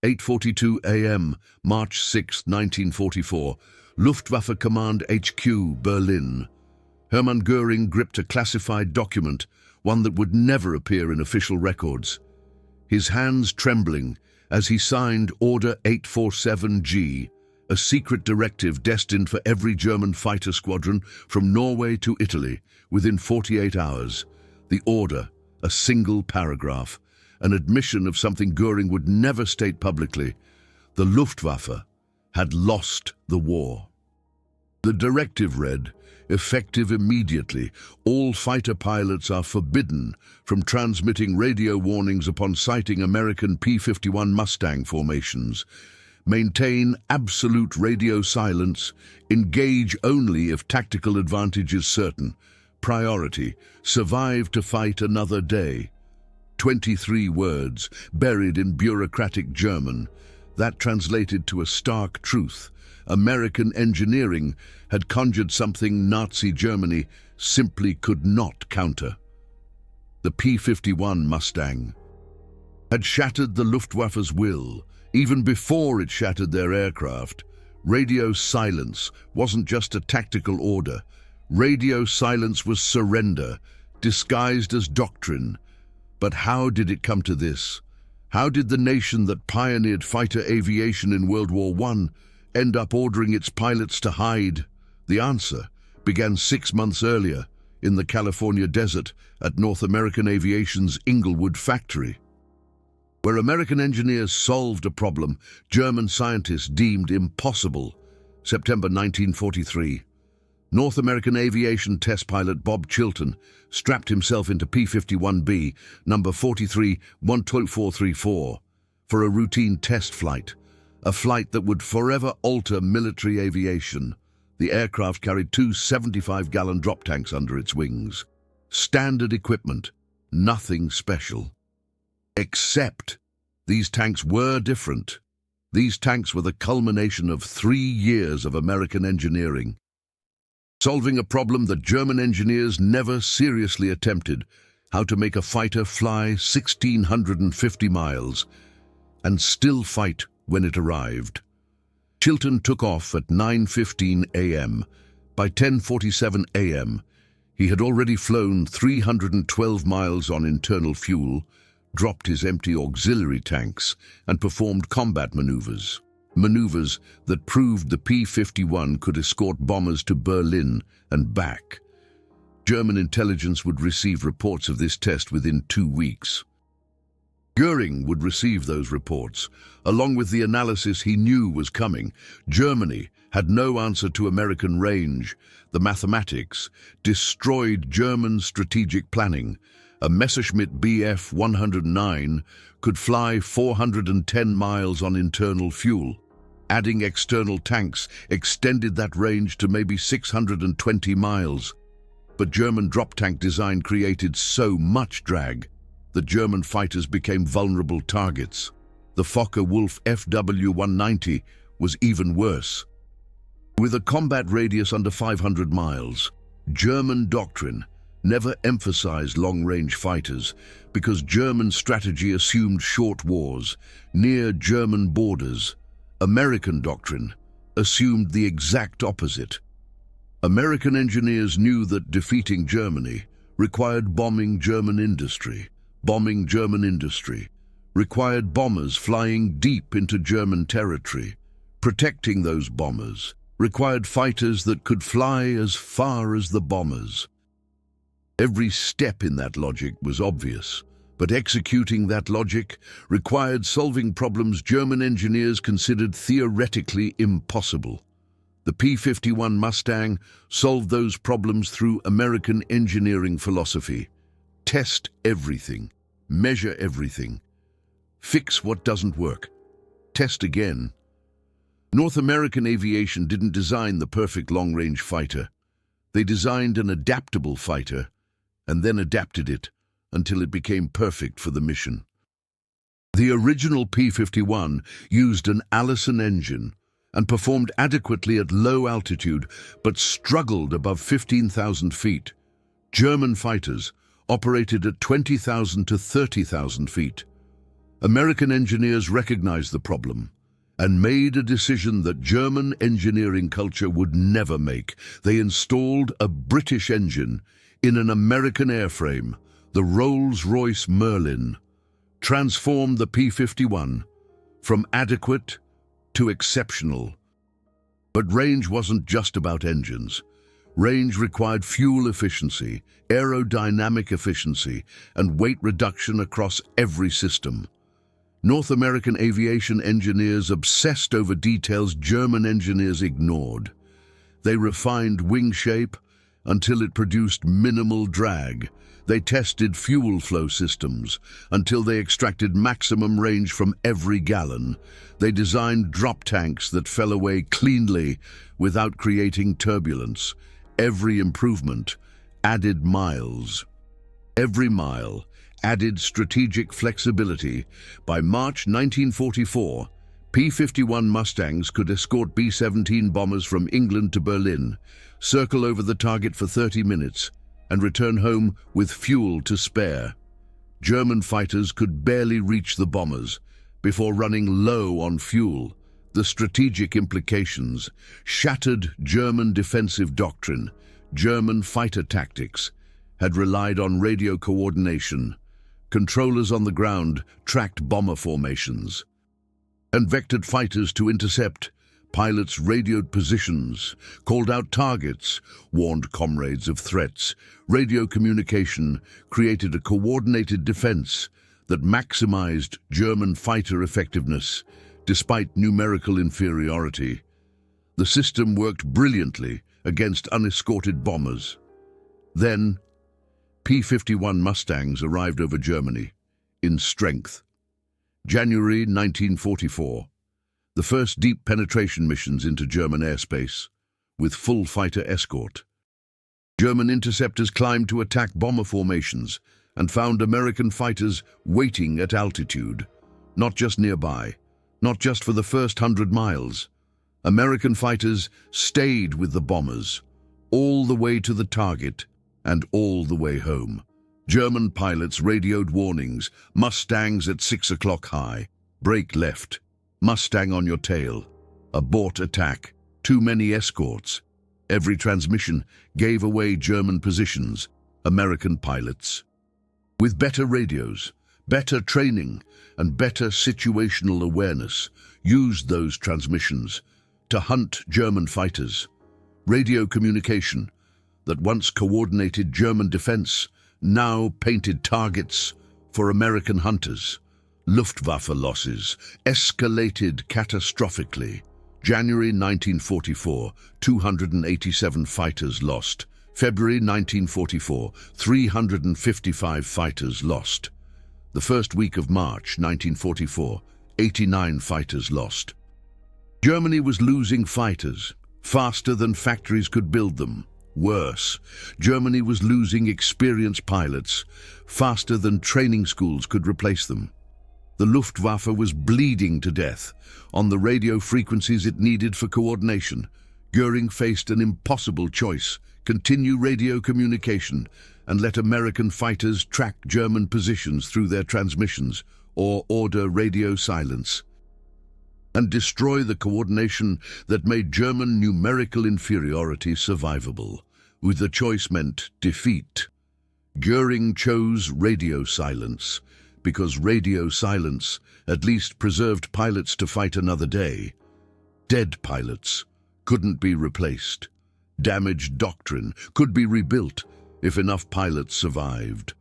8:42 a.m., March 6, 1944, Luftwaffe Command HQ, Berlin. Hermann Göring gripped a classified document, one that would never appear in official records. His hands trembling as he signed Order 847G, a secret directive destined for every German fighter squadron from Norway to Italy within 48 hours. The order, a single paragraph, an admission of something Göring would never state publicly: the Luftwaffe had lost the war. The directive read, effective immediately, all fighter pilots are forbidden from transmitting radio warnings upon sighting American P-51 Mustang formations. Maintain absolute radio silence. Engage only if tactical advantage is certain. Priority: survive to fight another day. 23 words, buried in bureaucratic German. That translated to a stark truth. American engineering had conjured something Nazi Germany simply could not counter. The P-51 Mustang had shattered the Luftwaffe's will. Even before it shattered their aircraft, radio silence wasn't just a tactical order. Radio silence was surrender, disguised as doctrine. But how did it come to this? How did the nation that pioneered fighter aviation in World War I end up ordering its pilots to hide? The answer began 6 months earlier in the California desert at North American Aviation's Inglewood factory. Where American engineers solved a problem German scientists deemed impossible. September 1943. North American Aviation test pilot Bob Chilton strapped himself into P-51B, number 43-12434, for a routine test flight, a flight that would forever alter military aviation. The aircraft carried 2 75-gallon drop tanks under its wings. Standard equipment, nothing special. Except these tanks were different. These tanks were the culmination of 3 years of American engineering, solving a problem that German engineers never seriously attempted: how to make a fighter fly 1,650 miles and still fight when it arrived. Chilton took off at 9:15 a.m. By 10:47 a.m., he had already flown 312 miles on internal fuel, dropped his empty auxiliary tanks, and performed combat maneuvers. Maneuvers that proved the P-51 could escort bombers to Berlin and back. German intelligence would receive reports of this test within 2 weeks. Göring would receive those reports, along with the analysis he knew was coming. Germany had no answer to American range. The mathematics destroyed German strategic planning. A Messerschmitt Bf 109 could fly 410 miles on internal fuel. Adding external tanks extended that range to maybe 620 miles. But German drop tank design created so much drag that German fighters became vulnerable targets. The Focke-Wulf FW-190 was even worse. With a combat radius under 500 miles, German doctrine never emphasized long-range fighters because German strategy assumed short wars near German borders. American doctrine assumed the exact opposite. American engineers knew that defeating Germany required bombing German industry. Bombing German industry required bombers flying deep into German territory. Protecting those bombers required fighters that could fly as far as the bombers. Every step in that logic was obvious, but executing that logic required solving problems German engineers considered theoretically impossible. The P-51 Mustang solved those problems through American engineering philosophy. Test everything, measure everything, fix what doesn't work, test again. North American aviation didn't design the perfect long-range fighter. They designed an adaptable fighter and then adapted it until it became perfect for the mission. The original P-51 used an Allison engine and performed adequately at low altitude, but struggled above 15,000 feet. German fighters operated at 20,000 to 30,000 feet. American engineers recognized the problem and made a decision that German engineering culture would never make. They installed a British engine in an American airframe, the Rolls-Royce Merlin, transformed the P-51 from adequate to exceptional. But range wasn't just about engines. Range required fuel efficiency, aerodynamic efficiency, and weight reduction across every system. North American aviation engineers obsessed over details German engineers ignored. They refined wing shape until it produced minimal drag. They tested fuel flow systems until they extracted maximum range from every gallon. They designed drop tanks that fell away cleanly without creating turbulence. Every improvement added miles. Every mile added strategic flexibility. By March 1944, P-51 Mustangs could escort B-17 bombers from England to Berlin, circle over the target for 30 minutes, and return home with fuel to spare. German fighters could barely reach the bombers before running low on fuel. The strategic implications shattered German defensive doctrine. German fighter tactics had relied on radio coordination. Controllers on the ground tracked bomber formations and vectored fighters to intercept. Pilots radioed positions, called out targets, warned comrades of threats. Radio communication created a coordinated defense that maximized German fighter effectiveness despite numerical inferiority. The system worked brilliantly against unescorted bombers. Then, P-51 Mustangs arrived over Germany in strength. January 1944. The first deep penetration missions into German airspace, with full fighter escort. German interceptors climbed to attack bomber formations and found American fighters waiting at altitude, not just nearby, not just for the first 100 miles. American fighters stayed with the bombers, all the way to the target and all the way home. German pilots radioed warnings: Mustangs at 6 o'clock high, brake left, Mustang on your tail, abort attack, too many escorts. Every transmission gave away German positions. American pilots, with better radios, better training, and better situational awareness, used those transmissions to hunt German fighters. Radio communication that once coordinated German defense now painted targets for American hunters. Luftwaffe losses escalated catastrophically. January 1944, 287 fighters lost. February 1944, 355 fighters lost. The first week of March 1944, 89 fighters lost. Germany was losing fighters faster than factories could build them. Worse, Germany was losing experienced pilots faster than training schools could replace them. The Luftwaffe was bleeding to death on the radio frequencies it needed for coordination. Göring faced an impossible choice: continue radio communication and let American fighters track German positions through their transmissions, or order radio silence and destroy the coordination that made German numerical inferiority survivable. With the choice meant defeat. Göring chose radio silence, because radio silence at least preserved pilots to fight another day. Dead pilots couldn't be replaced. Damaged doctrine could be rebuilt if enough pilots survived.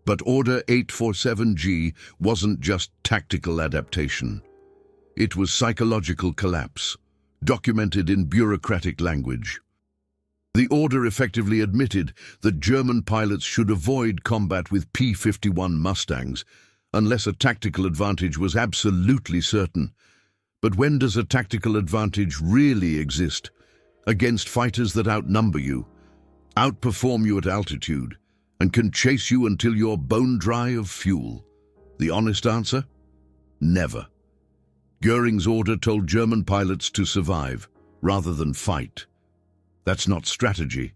But Order 847G wasn't just tactical adaptation. It was psychological collapse, documented in bureaucratic language. The order effectively admitted that German pilots should avoid combat with P-51 Mustangs unless a tactical advantage was absolutely certain. But when does a tactical advantage really exist? Against fighters that outnumber you, outperform you at altitude, and can chase you until you're bone dry of fuel? The honest answer? Never. Göring's order told German pilots to survive rather than fight. That's not strategy.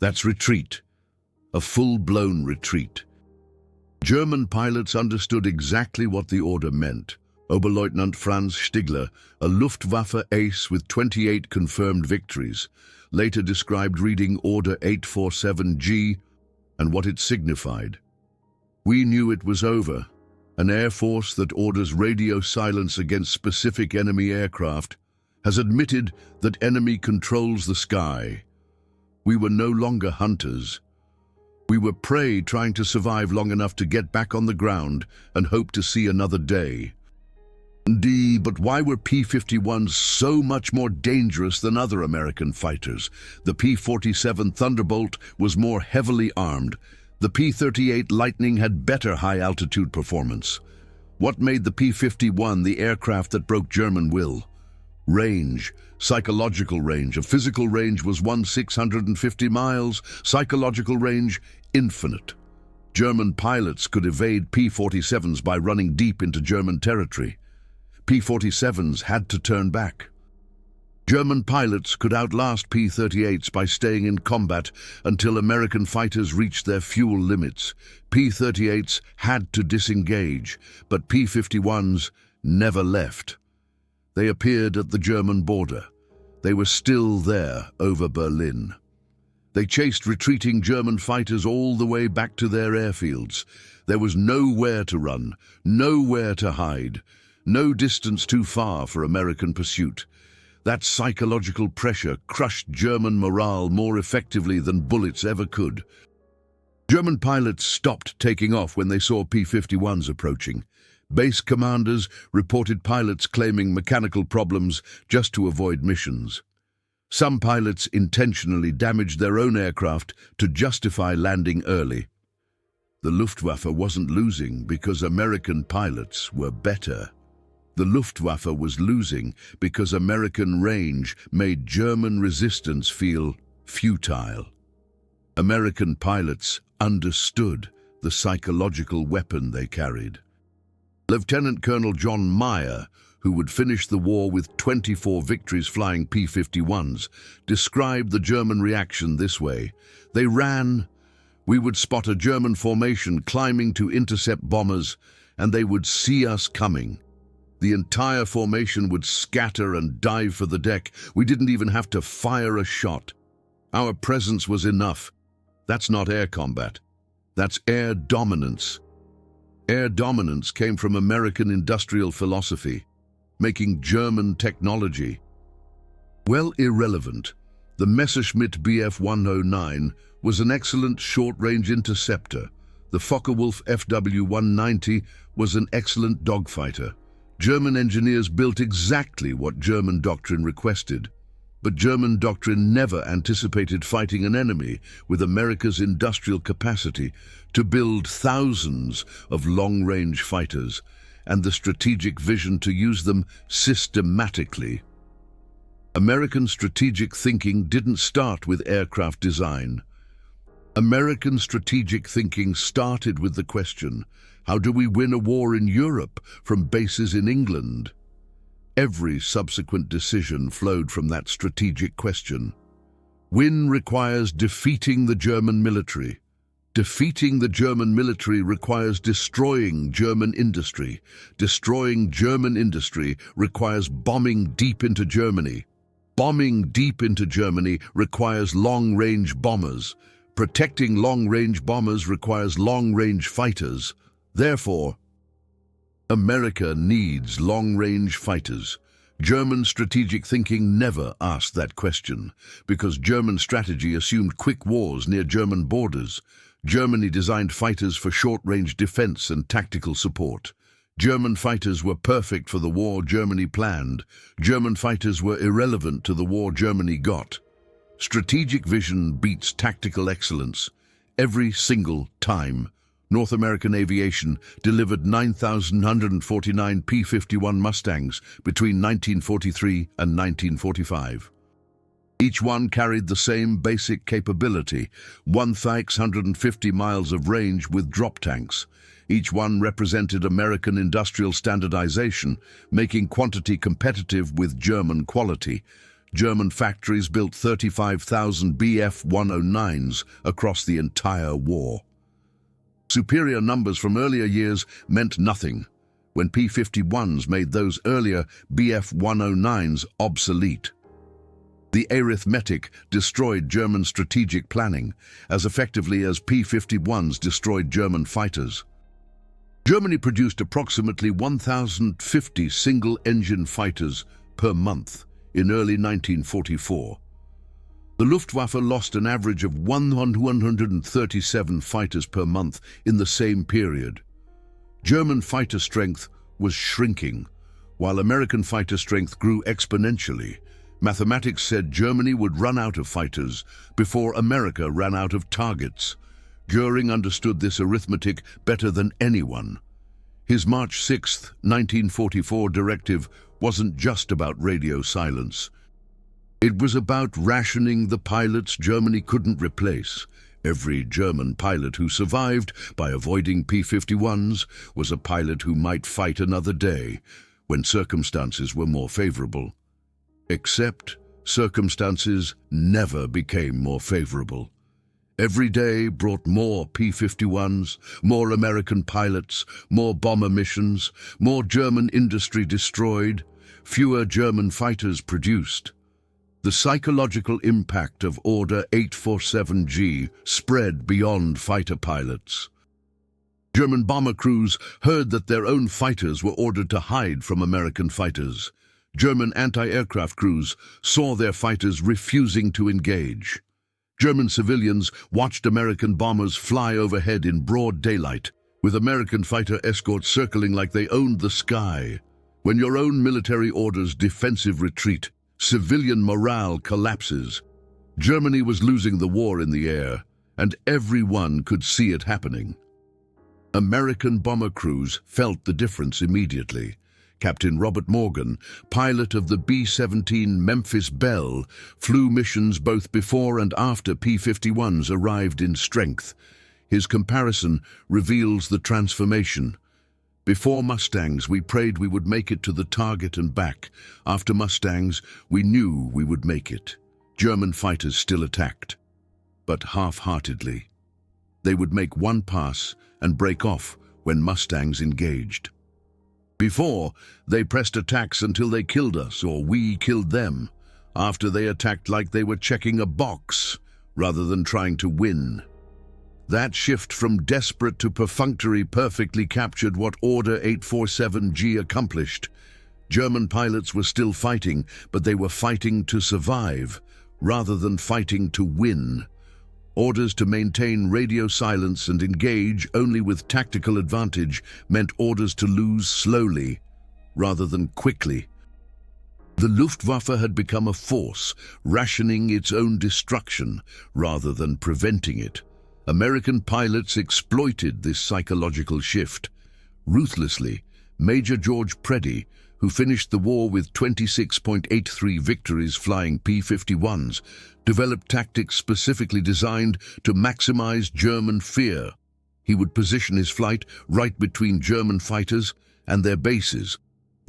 That's retreat. A full-blown retreat. German pilots understood exactly what the order meant. Oberleutnant Franz Stigler, a Luftwaffe ace with 28 confirmed victories, later described reading Order 847G and what it signified. "We knew it was over. An air force that orders radio silence against specific enemy aircraft has admitted that enemy controls the sky. We were no longer hunters. We were prey trying to survive long enough to get back on the ground and hope to see another day." But why were P-51s so much more dangerous than other American fighters? The P-47 Thunderbolt was more heavily armed. The P-38 Lightning had better high-altitude performance. What made the P-51 the aircraft that broke German will? Range, psychological range. A physical range was 650 miles, psychological range, infinite. German pilots could evade P-47s by running deep into German territory. P-47s had to turn back. German pilots could outlast P-38s by staying in combat until American fighters reached their fuel limits. P-38s had to disengage, but P-51s never left. They appeared at the German border. They were still there over Berlin. They chased retreating German fighters all the way back to their airfields. There was nowhere to run, nowhere to hide. No distance too far for American pursuit. That psychological pressure crushed German morale more effectively than bullets ever could. German pilots stopped taking off when they saw P-51s approaching. Base commanders reported pilots claiming mechanical problems just to avoid missions. Some pilots intentionally damaged their own aircraft to justify landing early. The Luftwaffe wasn't losing because American pilots were better. The Luftwaffe was losing because American range made German resistance feel futile. American pilots understood the psychological weapon they carried. Lieutenant Colonel John Meyer, who would finish the war with 24 victories flying P-51s, described the German reaction this way. "They ran. We would spot a German formation climbing to intercept bombers, and they would see us coming. The entire formation would scatter and dive for the deck. We didn't even have to fire a shot. Our presence was enough. That's not air combat. That's air dominance." Air dominance came from American industrial philosophy, making German technology. Well, irrelevant. The Messerschmitt Bf 109 was an excellent short-range interceptor. The Focke-Wulf FW-190 was an excellent dogfighter. German engineers built exactly what German doctrine requested. But German doctrine never anticipated fighting an enemy with America's industrial capacity to build thousands of long-range fighters and the strategic vision to use them systematically. American strategic thinking didn't start with aircraft design. American strategic thinking started with the question, how do we win a war in Europe from bases in England? Every subsequent decision flowed from that strategic question. Win requires defeating the German military. Defeating the German military requires destroying German industry. Destroying German industry requires bombing deep into Germany. Bombing deep into Germany requires long-range bombers. Protecting long-range bombers requires long-range fighters. Therefore, America needs long-range fighters. German strategic thinking never asked that question, because German strategy assumed quick wars near German borders. Germany designed fighters for short-range defense and tactical support. German fighters were perfect for the war Germany planned. German fighters were irrelevant to the war Germany got. Strategic vision beats tactical excellence every single time. North American aviation delivered 9,149 P-51 Mustangs between 1943 and 1945. Each one carried the same basic capability, 1,650 miles of range with drop tanks. Each one represented American industrial standardization, making quantity competitive with German quality. German factories built 35,000 Bf 109s across the entire war. Superior numbers from earlier years meant nothing when P-51s made those earlier Bf-109s obsolete. The arithmetic destroyed German strategic planning as effectively as P-51s destroyed German fighters. Germany produced approximately 1,050 single-engine fighters per month in early 1944. The Luftwaffe lost an average of 137 fighters per month in the same period. German fighter strength was shrinking, while American fighter strength grew exponentially. Mathematics said Germany would run out of fighters before America ran out of targets. Göring understood this arithmetic better than anyone. His March 6, 1944 directive wasn't just about radio silence. It was about rationing the pilots Germany couldn't replace. Every German pilot who survived by avoiding P-51s was a pilot who might fight another day when circumstances were more favorable. Except circumstances never became more favorable. Every day brought more P-51s, more American pilots, more bomber missions, more German industry destroyed, fewer German fighters produced. The psychological impact of Order 847G spread beyond fighter pilots. German bomber crews heard that their own fighters were ordered to hide from American fighters. German anti-aircraft crews saw their fighters refusing to engage. German civilians watched American bombers fly overhead in broad daylight, with American fighter escorts circling like they owned the sky. When your own military orders defensive retreat, civilian morale collapses. Germany was losing the war in the air, and everyone could see it happening. American bomber crews felt the difference immediately. Captain Robert Morgan, pilot of the B-17 Memphis Belle, flew missions both before and after P-51s arrived in strength. His comparison reveals the transformation. Before Mustangs, we prayed we would make it to the target and back. After Mustangs, we knew we would make it. German fighters still attacked, but half-heartedly. They would make one pass and break off when Mustangs engaged. Before, they pressed attacks until they killed us or we killed them. After, they attacked like they were checking a box rather than trying to win. That shift from desperate to perfunctory perfectly captured what Order 847G accomplished. German pilots were still fighting, but they were fighting to survive, rather than fighting to win. Orders to maintain radio silence and engage only with tactical advantage meant orders to lose slowly, rather than quickly. The Luftwaffe had become a force, rationing its own destruction, rather than preventing it. American pilots exploited this psychological shift. Ruthlessly, Major George Preddy, who finished the war with 26.83 victories flying P-51s, developed tactics specifically designed to maximize German fear. He would position his flight right between German fighters and their bases.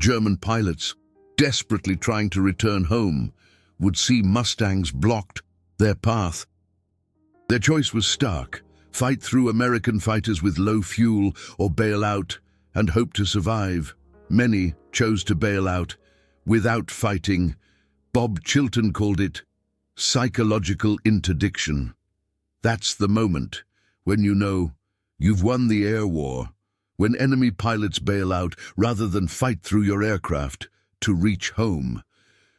German pilots, desperately trying to return home, would see Mustangs blocked their path. Their choice was stark: fight through American fighters with low fuel or bail out and hope to survive. Many chose to bail out without fighting. Bob Chilton called it psychological interdiction. That's the moment when you know you've won the air war, when enemy pilots bail out rather than fight through your aircraft to reach home.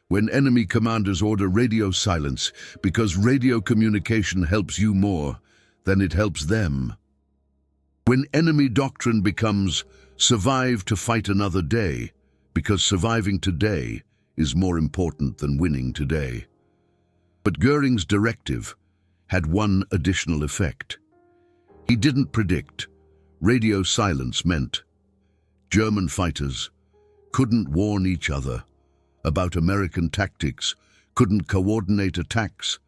When enemy commanders order radio silence because radio communication helps you more than it helps them. When enemy doctrine becomes survive to fight another day because surviving today is more important than winning today. But Göring's directive had one additional effect. He didn't predict radio silence meant German fighters couldn't warn each other about American tactics, couldn't coordinate attacks,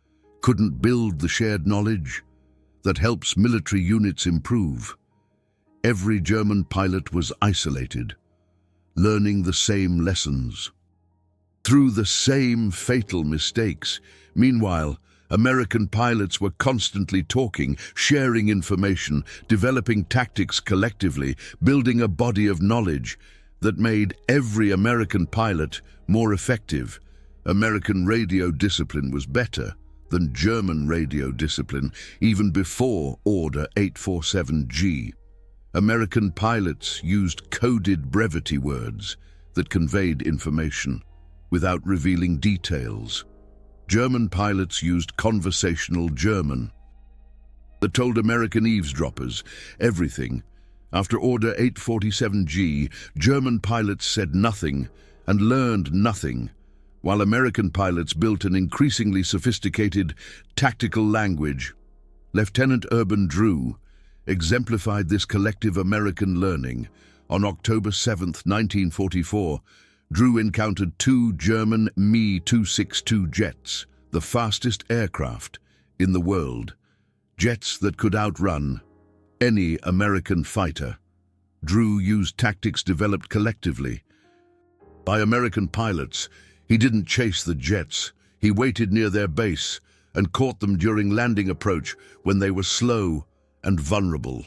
couldn't build the shared knowledge that helps military units improve. Every German pilot was isolated, learning the same lessons, through the same fatal mistakes. Meanwhile, American pilots were constantly talking, sharing information, developing tactics collectively, building a body of knowledge that made every American pilot more effective. American radio discipline was better than German radio discipline even before Order 847G. American pilots used coded brevity words that conveyed information without revealing details. German pilots used conversational German that told American eavesdroppers everything. After Order 847G, German pilots said nothing and learned nothing, while American pilots built an increasingly sophisticated tactical language. Lieutenant Urban Drew exemplified this collective American learning. On October 7, 1944, Drew encountered two German Me-262 jets, the fastest aircraft in the world, jets that could outrun any American fighter. Drew used tactics developed collectively by American pilots. He didn't chase the jets. He waited near their base and caught them during landing approach when they were slow and vulnerable.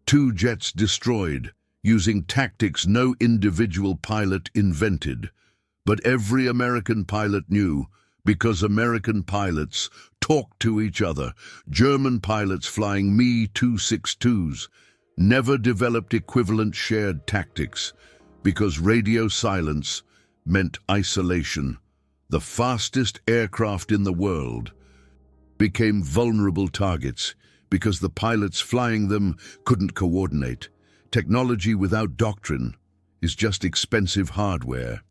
Two jets destroyed, using tactics no individual pilot invented, but every American pilot knew because American pilots talked to each other. German pilots flying Me-262s never developed equivalent shared tactics because radio silence meant isolation. The fastest aircraft in the world became vulnerable targets because the pilots flying them couldn't coordinate. Technology without doctrine is just expensive hardware.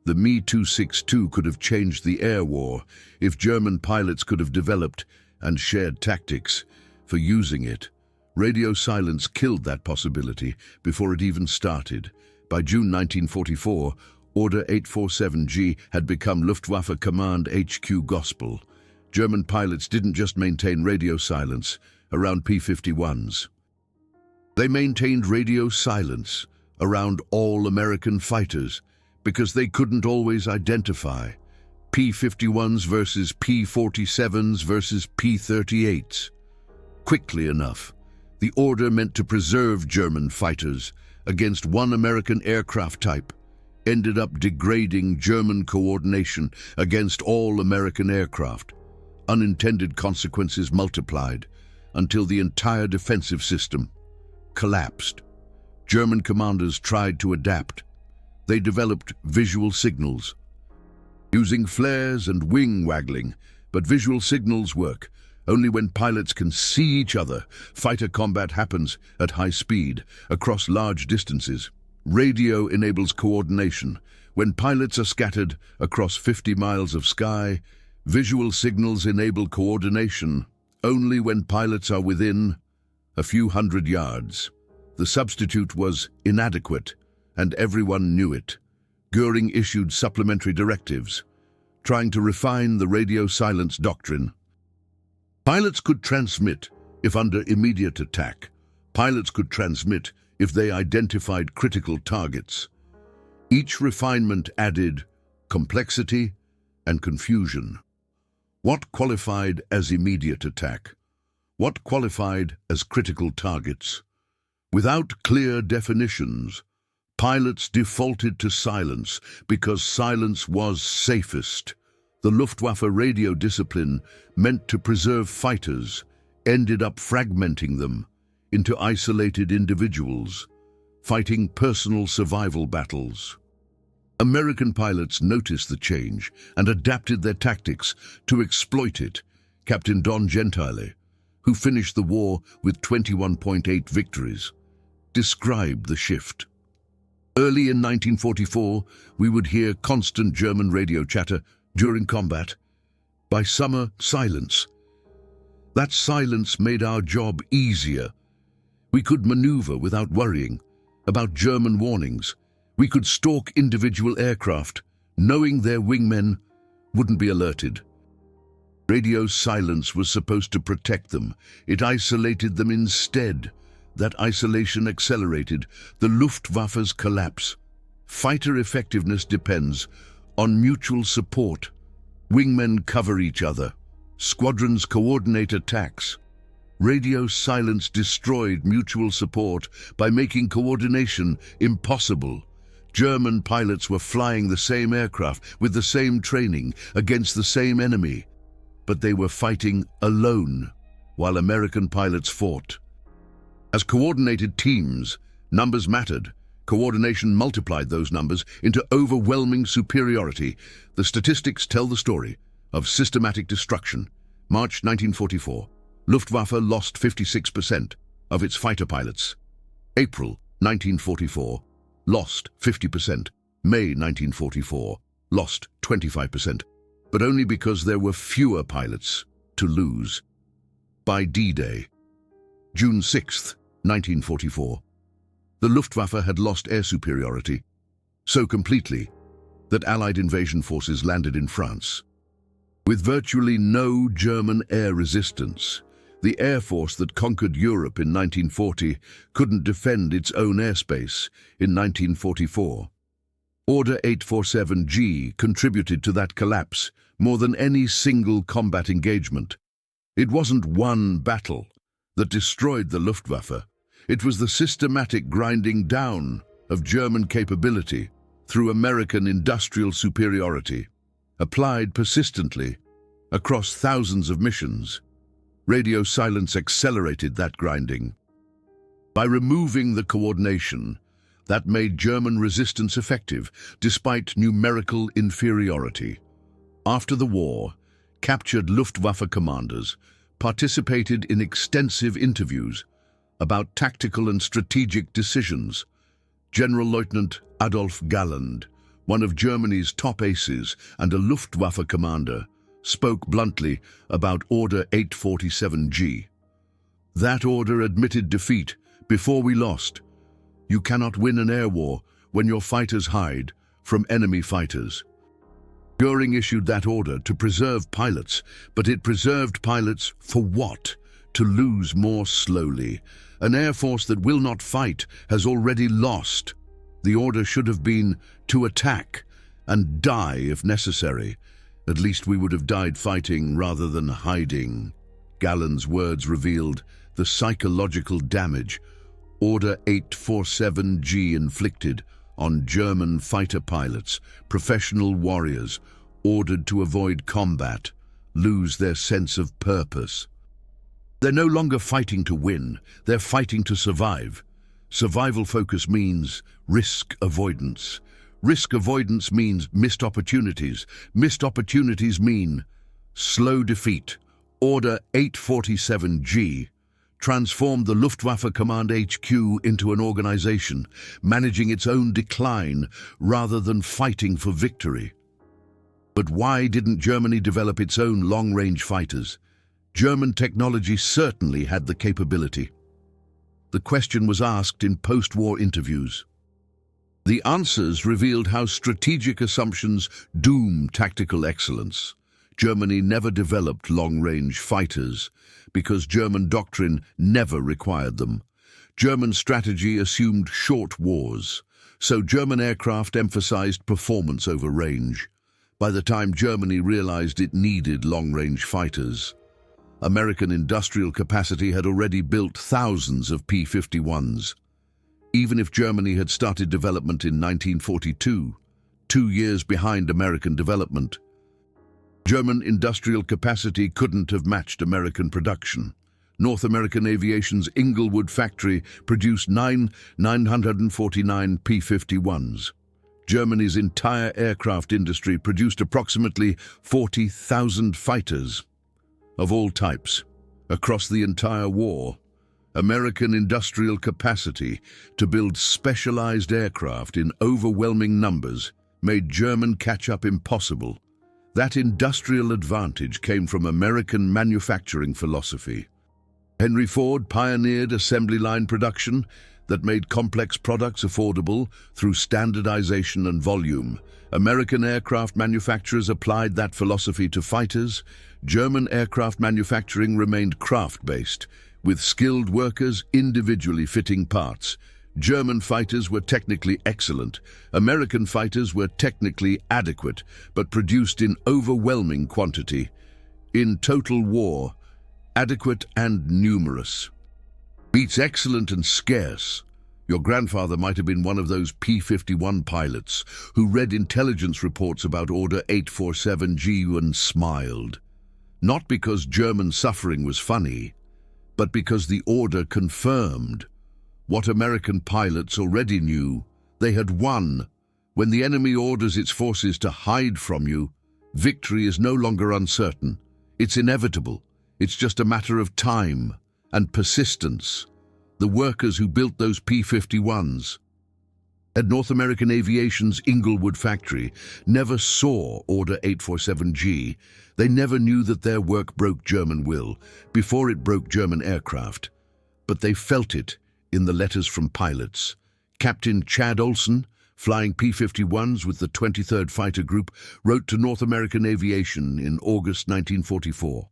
The Me-262 could have changed the air war if German pilots could have developed and shared tactics for using it. Radio silence killed that possibility before it even started. By June 1944, Order 847G had become Luftwaffe Command HQ gospel. German pilots didn't just maintain radio silence around P-51s. They maintained radio silence around all American fighters because they couldn't always identify P-51s versus P-47s versus P-38s quickly enough. The order meant to preserve German fighters against one American aircraft type ended up degrading German coordination against all American aircraft. Unintended consequences multiplied until the entire defensive system collapsed. German commanders tried to adapt. They developed visual signals, using flares and wing waggling, but visual signals work only when pilots can see each other. Fighter combat happens at high speed, across large distances. Radio enables coordination. When pilots are scattered across 50 miles of sky, visual signals enable coordination only when pilots are within a few hundred yards. The substitute was inadequate, and everyone knew it. Göring issued supplementary directives, trying to refine the radio silence doctrine. Pilots could transmit if under immediate attack. Pilots could transmit if they identified critical targets. Each refinement added complexity and confusion. What qualified as immediate attack? What qualified as critical targets? Without clear definitions, pilots defaulted to silence because silence was safest. The Luftwaffe radio discipline, meant to preserve fighters, ended up fragmenting them into isolated individuals, fighting personal survival battles. American pilots noticed the change and adapted their tactics to exploit it. Captain Don Gentile, who finished the war with 21.8 victories, described the shift. Early in 1944, we would hear constant German radio chatter during combat. By summer, silence. That silence made our job easier. We could maneuver without worrying about German warnings. We could stalk individual aircraft, knowing their wingmen wouldn't be alerted. Radio silence was supposed to protect them. It isolated them instead. That isolation accelerated the Luftwaffe's collapse. Fighter effectiveness depends on mutual support. Wingmen cover each other. Squadrons coordinate attacks. Radio silence destroyed mutual support by making coordination impossible. German pilots were flying the same aircraft with the same training against the same enemy, but they were fighting alone while American pilots fought. As coordinated teams, numbers mattered. Coordination multiplied those numbers into overwhelming superiority. The statistics tell the story of systematic destruction. March 1944, Luftwaffe lost 56% of its fighter pilots. April 1944, lost 50%. May 1944, lost 25%, but only because there were fewer pilots to lose. By D-Day, June 6, 1944, the Luftwaffe had lost air superiority so completely that Allied invasion forces landed in France. With virtually no German air resistance, the air force that conquered Europe in 1940 couldn't defend its own airspace in 1944. Order 847G contributed to that collapse more than any single combat engagement. It wasn't one battle that destroyed the Luftwaffe. It was the systematic grinding down of German capability through American industrial superiority, applied persistently across thousands of missions. Radio silence accelerated that grinding. By removing the coordination, that made German resistance effective despite numerical inferiority. After the war, captured Luftwaffe commanders participated in extensive interviews about tactical and strategic decisions. General Lieutenant Adolf Galland, one of Germany's top aces and a Luftwaffe commander, spoke bluntly about Order 847G. That order admitted defeat before we lost. You cannot win an air war when your fighters hide from enemy fighters. Göring issued that order to preserve pilots, but it preserved pilots for what? To lose more slowly. An air force that will not fight has already lost. The order should have been to attack and die if necessary. At least we would have died fighting rather than hiding. Galland's words revealed the psychological damage Order 847G inflicted on German fighter pilots, professional warriors, ordered to avoid combat, lose their sense of purpose. They're no longer fighting to win, they're fighting to survive. Survival focus means risk avoidance. Risk avoidance means missed opportunities. Missed opportunities mean slow defeat. Order 847G transformed the Luftwaffe Command HQ into an organization, managing its own decline rather than fighting for victory. But why didn't Germany develop its own long-range fighters? German technology certainly had the capability. The question was asked in post-war interviews. The answers revealed how strategic assumptions doom tactical excellence. Germany never developed long-range fighters because German doctrine never required them. German strategy assumed short wars, so German aircraft emphasized performance over range. By the time Germany realized it needed long-range fighters, American industrial capacity had already built thousands of P-51s. Even if Germany had started development in 1942, 2 years behind American development, German industrial capacity couldn't have matched American production. North American Aviation's Inglewood factory produced 949 P-51s. Germany's entire aircraft industry produced approximately 40,000 fighters of all types. Across the entire war, American industrial capacity to build specialized aircraft in overwhelming numbers made German catch-up impossible. That industrial advantage came from American manufacturing philosophy. Henry Ford pioneered assembly line production that made complex products affordable through standardization and volume. American aircraft manufacturers applied that philosophy to fighters. German aircraft manufacturing remained craft-based, with skilled workers individually fitting parts. German fighters were technically excellent. American fighters were technically adequate, but produced in overwhelming quantity. In total war, adequate and numerous. Beats excellent and scarce. Your grandfather might have been one of those P-51 pilots who read intelligence reports about Order 847G and smiled. Not because German suffering was funny, but because the order confirmed what American pilots already knew. They had won. When the enemy orders its forces to hide from you, victory is no longer uncertain. It's inevitable. It's just a matter of time and persistence. The workers who built those P-51s at North American Aviation's Inglewood factory never saw Order 847G. They never knew that their work broke German will before it broke German aircraft. But they felt it in the letters from pilots. Captain Chad Olson, flying P-51s with the 23rd Fighter Group, wrote to North American Aviation in August 1944.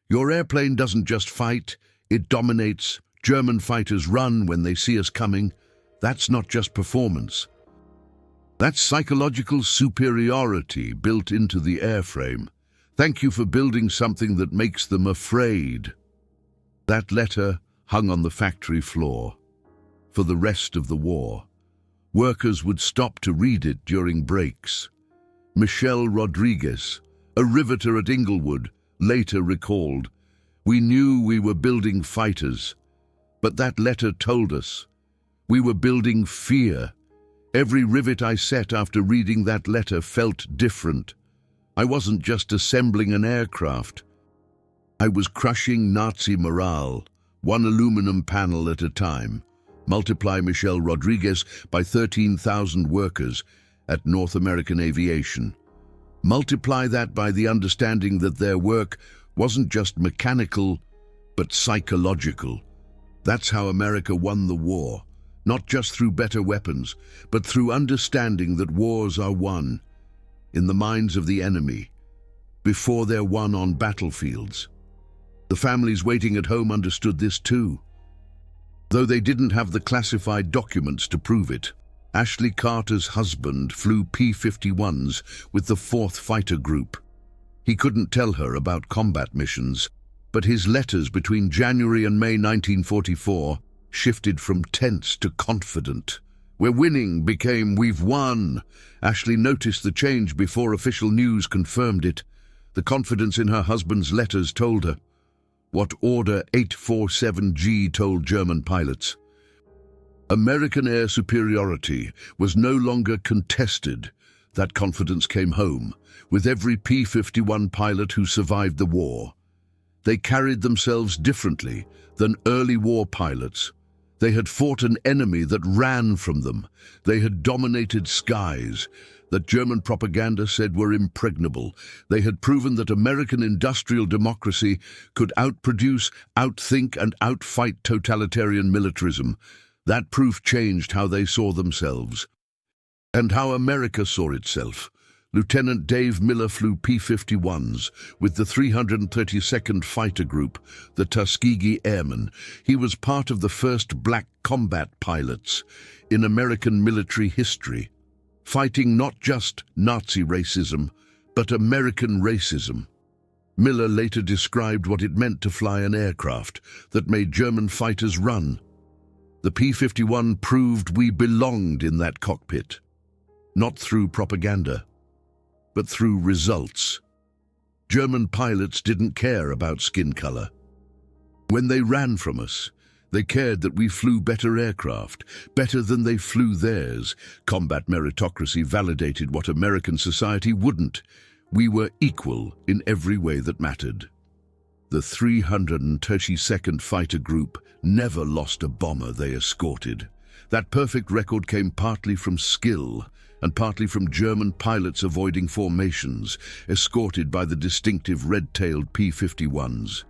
Your airplane doesn't just fight, it dominates. German fighters run when they see us coming. That's not just performance. That's psychological superiority built into the airframe. Thank you for building something that makes them afraid. That letter hung on the factory floor. For the rest of the war, workers would stop to read it during breaks. Michelle Rodriguez, a riveter at Inglewood, later recalled, "We knew we were building fighters, but that letter told us we were building fear. Every rivet I set after reading that letter felt different. I wasn't just assembling an aircraft. I was crushing Nazi morale, one aluminum panel at a time." Multiply Michelle Rodriguez by 13,000 workers at North American Aviation. Multiply that by the understanding that their work wasn't just mechanical, but psychological. That's how America won the war, not just through better weapons, but through understanding that wars are won in the minds of the enemy, before they're won on battlefields. The families waiting at home understood this too, though they didn't have the classified documents to prove it. Ashley Carter's husband flew P-51s with the 4th Fighter Group. He couldn't tell her about combat missions, but his letters between January and May 1944 shifted from tense to confident. "We're winning" became "We've won." Ashley noticed the change before official news confirmed it. The confidence in her husband's letters told her what Order 847G told German pilots. American air superiority was no longer contested. That confidence came home with every P-51 pilot who survived the war. They carried themselves differently than early war pilots. They had fought an enemy that ran from them. They had dominated skies that German propaganda said were impregnable. They had proven that American industrial democracy could outproduce, outthink, and outfight totalitarian militarism. That proof changed how they saw themselves and how America saw itself. Lieutenant Dave Miller flew P-51s with the 332nd Fighter Group, the Tuskegee Airmen. He was part of the first black combat pilots in American military history, fighting not just Nazi racism, but American racism. Miller later described what it meant to fly an aircraft that made German fighters run. The P-51 proved we belonged in that cockpit, not through propaganda, but through results. German pilots didn't care about skin color. When they ran from us, they cared that we flew better aircraft, better than they flew theirs. Combat meritocracy validated what American society wouldn't. We were equal in every way that mattered. The 332nd Fighter Group never lost a bomber they escorted. That perfect record came partly from skill and partly from German pilots avoiding formations, escorted by the distinctive red-tailed P-51s.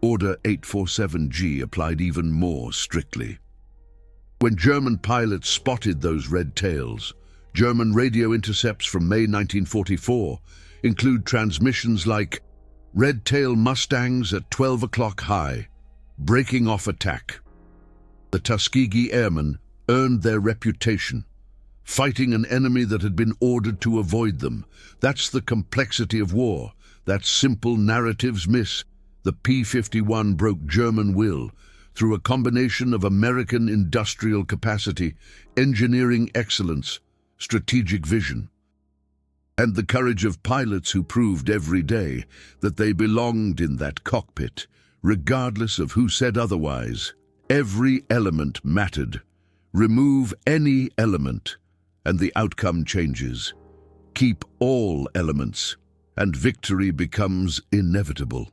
Order 847G applied even more strictly. When German pilots spotted those red tails, German radio intercepts from May 1944 include transmissions like "Red tail Mustangs at 12 o'clock high, breaking off attack." The Tuskegee Airmen earned their reputation, fighting an enemy that had been ordered to avoid them. That's the complexity of war. that simple narratives miss. The P-51 broke German will through a combination of American industrial capacity, engineering excellence, strategic vision, and the courage of pilots who proved every day that they belonged in that cockpit, regardless of who said otherwise. Every element mattered. Remove any element, and the outcome changes. Keep all elements, and victory becomes inevitable.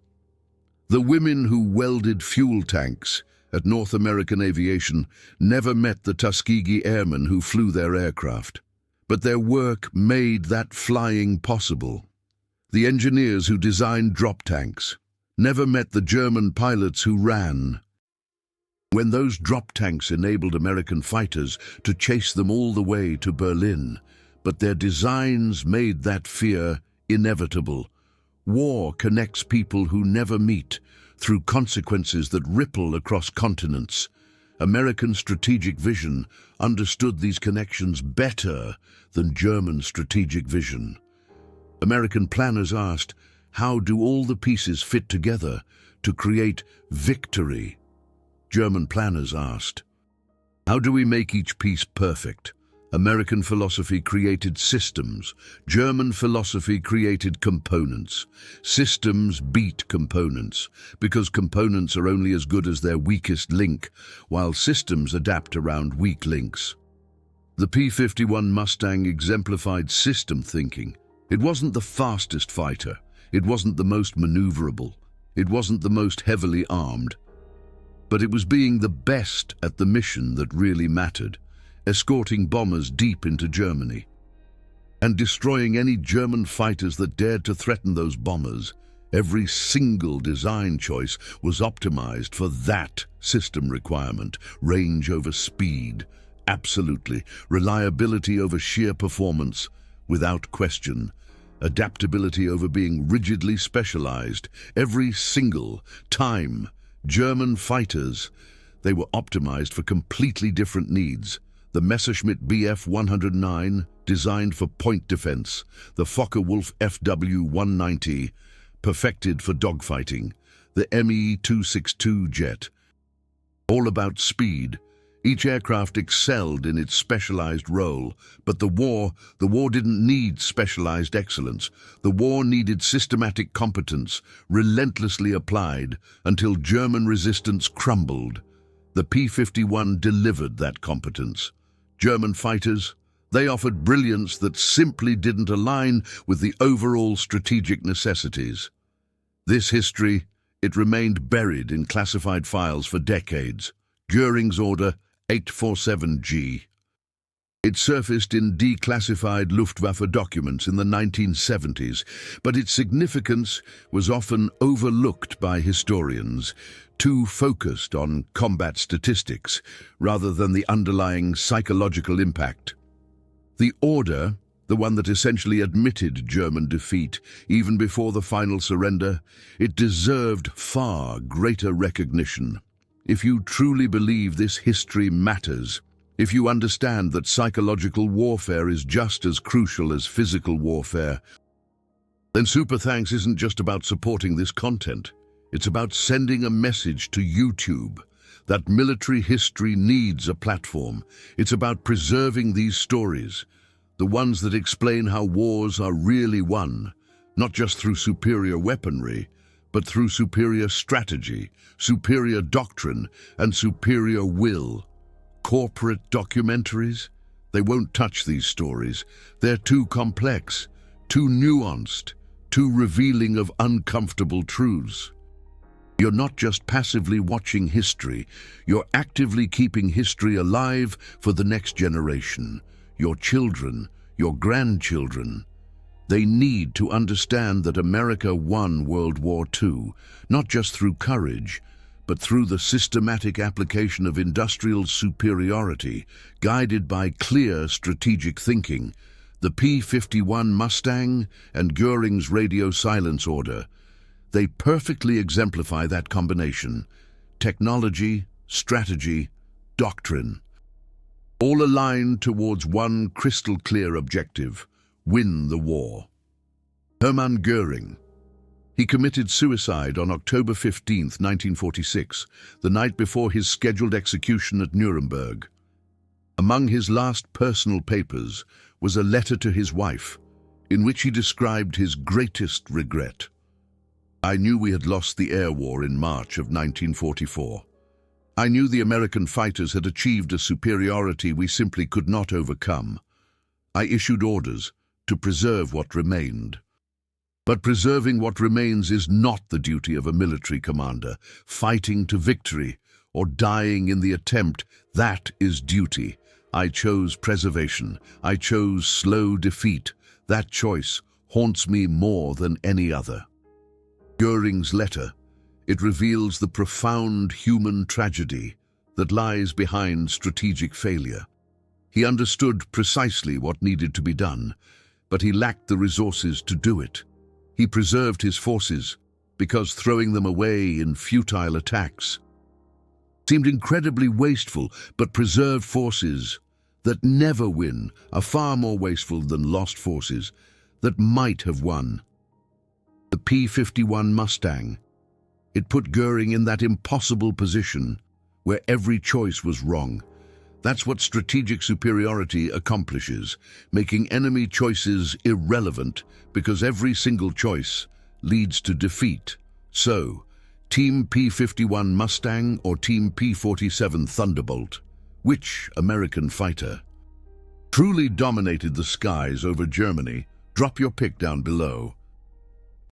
The women who welded fuel tanks at North American Aviation never met the Tuskegee airmen who flew their aircraft, but their work made that flying possible. The engineers who designed drop tanks never met the German pilots who ran. When those drop tanks enabled American fighters to chase them all the way to Berlin, but their designs made that fear inevitable. War connects people who never meet through consequences that ripple across continents. American strategic vision understood these connections better than German strategic vision. American planners asked, how do all the pieces fit together to create victory? German planners asked, how do we make each piece perfect? American philosophy created systems. German philosophy created components. Systems beat components, because components are only as good as their weakest link, while systems adapt around weak links. The P-51 Mustang exemplified system thinking. It wasn't the fastest fighter. It wasn't the most maneuverable. It wasn't the most heavily armed. But it was being the best at the mission that really mattered, escorting bombers deep into Germany and destroying any German fighters that dared to threaten those bombers. Every single design choice was optimized for that system requirement. Range over speed, absolutely. Reliability over sheer performance, without question. Adaptability over being rigidly specialized. Every single time. German fighters, they were optimized for completely different needs. The Messerschmitt Bf 109, designed for point defense. The Focke-Wulf FW 190, perfected for dogfighting. The Me 262 jet, all about speed. Each aircraft excelled in its specialized role, but the war didn't need specialized excellence. The war needed systematic competence, relentlessly applied, until German resistance crumbled. The P-51 delivered that competence. German fighters, they offered brilliance that simply didn't align with the overall strategic necessities. This history, it remained buried in classified files for decades. Göring's Order 847G. It surfaced in declassified Luftwaffe documents in the 1970s, but its significance was often overlooked by historians, too focused on combat statistics rather than the underlying psychological impact. The order, the one that essentially admitted German defeat even before the final surrender, it deserved far greater recognition. If you truly believe this history matters, if you understand that psychological warfare is just as crucial as physical warfare, then Super Thanks isn't just about supporting this content. It's about sending a message to YouTube that military history needs a platform. It's about preserving these stories, the ones that explain how wars are really won, not just through superior weaponry, but through superior strategy, superior doctrine, and superior will. Corporate documentaries? They won't touch these stories. They're too complex, too nuanced, too revealing of uncomfortable truths. You're not just passively watching history, you're actively keeping history alive for the next generation, your children, your grandchildren. They need to understand that America won World War II, not just through courage, but through the systematic application of industrial superiority, guided by clear strategic thinking. The P-51 Mustang and Göring's radio silence order, they perfectly exemplify that combination. Technology, strategy, doctrine, all aligned towards one crystal clear objective: win the war. Hermann Göring, He committed suicide on October 15, 1946, the night before his scheduled execution at Nuremberg. Among his last personal papers was a letter to his wife, in which he described his greatest regret. "I knew we had lost the air war in March of 1944. I knew the American fighters had achieved a superiority we simply could not overcome. I issued orders to preserve what remained. But preserving what remains is not the duty of a military commander. Fighting to victory or dying in the attempt, that is duty. I chose preservation. I chose slow defeat. That choice haunts me more than any other." Göring's letter, it reveals the profound human tragedy that lies behind strategic failure. He understood precisely what needed to be done, but he lacked the resources to do it. He preserved his forces because throwing them away in futile attacks seemed incredibly wasteful, but preserved forces that never win are far more wasteful than lost forces that might have won. The P-51 Mustang, it put Göring in that impossible position where every choice was wrong. That's what strategic superiority accomplishes, making enemy choices irrelevant because every single choice leads to defeat. So, Team P-51 Mustang or Team P-47 Thunderbolt, which American fighter truly dominated the skies over Germany? Drop your pick down below.